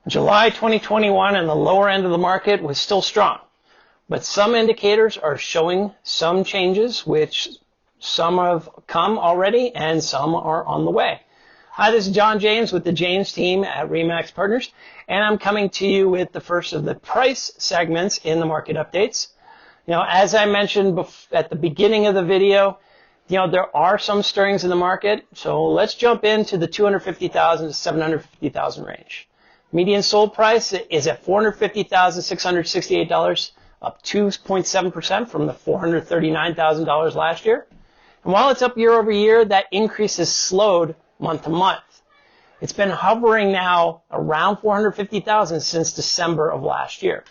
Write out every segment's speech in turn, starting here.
July 2021 and the lower end of the market was still strong, but some indicators are showing some changes, which some have come already and some are on the way. Hi, this is John James with the James team at RE/MAX Partners, and I'm coming to you with the first of the price segments in the market updates. As I mentioned at the beginning of the video, there are some stirrings in the market, so let's jump into the 250,000 to 750,000 range. Median sold price is at $450,668, up 2.7% from the $439,000 last year. And while it's up year over year, that increase has slowed month to month. It's been hovering now around 450,000 since December of last year.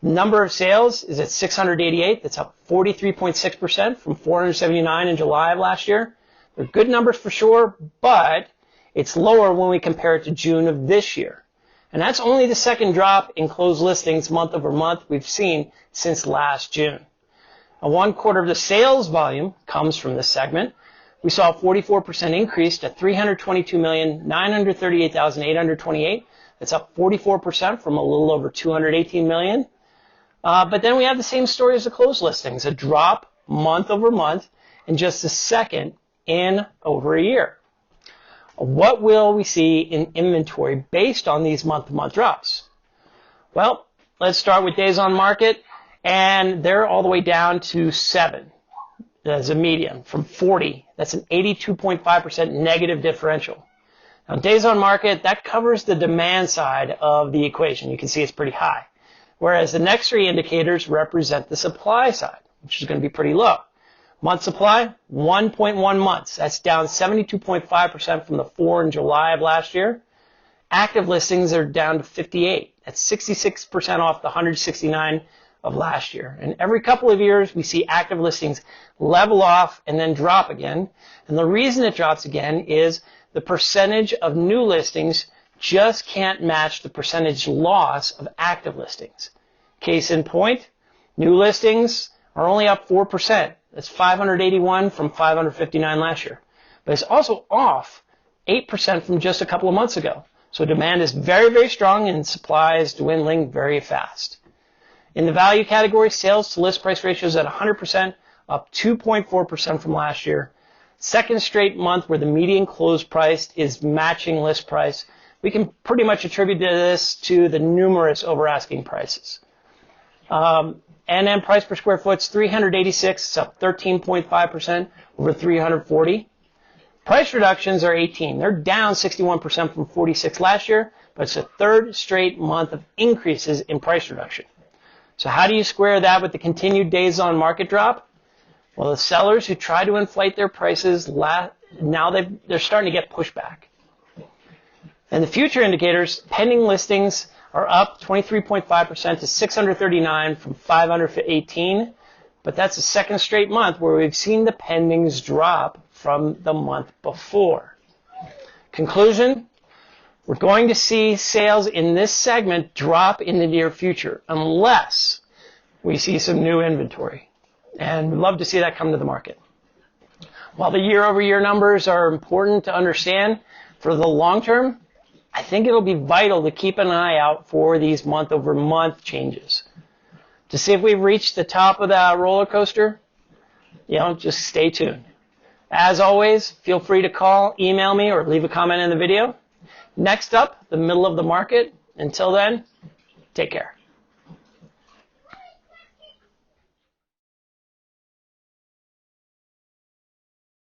The number of sales is at 688. That's up 43.6% from 479 in July of last year. They're good numbers for sure, but it's lower when we compare it to June of this year. And that's only the second drop in closed listings month over month we've seen since last June. Now, 1/4 of the sales volume comes from this segment. We saw a 44% increase to 322,938,828. That's up 44% from a little over 218 million. But then we have the same story as the closed listings, a drop month over month and just the second in over a year. What will we see in inventory based on these month-to-month drops? Well, let's start with days on market, and they're all the way down to 7 as a median from 40. That's an 82.5% negative differential. Now, days on market, that covers the demand side of the equation. You can see it's pretty high. Whereas the next three indicators represent the supply side, which is going to be pretty low. Month supply, 1.1 months. That's down 72.5% from the 4 in July of last year. Active listings are down to 58. That's 66% off the 169 of last year. And every couple of years, we see active listings level off and then drop again. And the reason it drops again is the percentage of new listings just can't match the percentage loss of active listings. Case in point, new listings are only up 4%. That's 581 from 559 last year. But it's also off 8% from just a couple of months ago. So demand is very, very strong and supply is dwindling very fast. In the value category, sales to list price ratio is at 100%, up 2.4% from last year. Second straight month where the median closed price is matching list price. We can pretty much attribute this to the numerous over asking prices. And then price per square foot is 386, it's up 13.5% over 340. Price reductions are 18. They're down 61% from 46 last year, but it's a third straight month of increases in price reduction. So how do you square that with the continued days on market drop? Well, the sellers who try to inflate their prices, now they're starting to get pushback. And the future indicators, pending listings are up 23.5% to 639 from 518, but that's the second straight month where we've seen the pendings drop from the month before. Conclusion, we're going to see sales in this segment drop in the near future unless we see some new inventory, and we'd love to see that come to the market. While the year-over-year numbers are important to understand, for the long term, I think it'll be vital to keep an eye out for these month-over-month changes. To see if we've reached the top of that roller coaster, just stay tuned. As always, feel free to call, email me, or leave a comment in the video. Next up, the middle of the market. Until then, take care.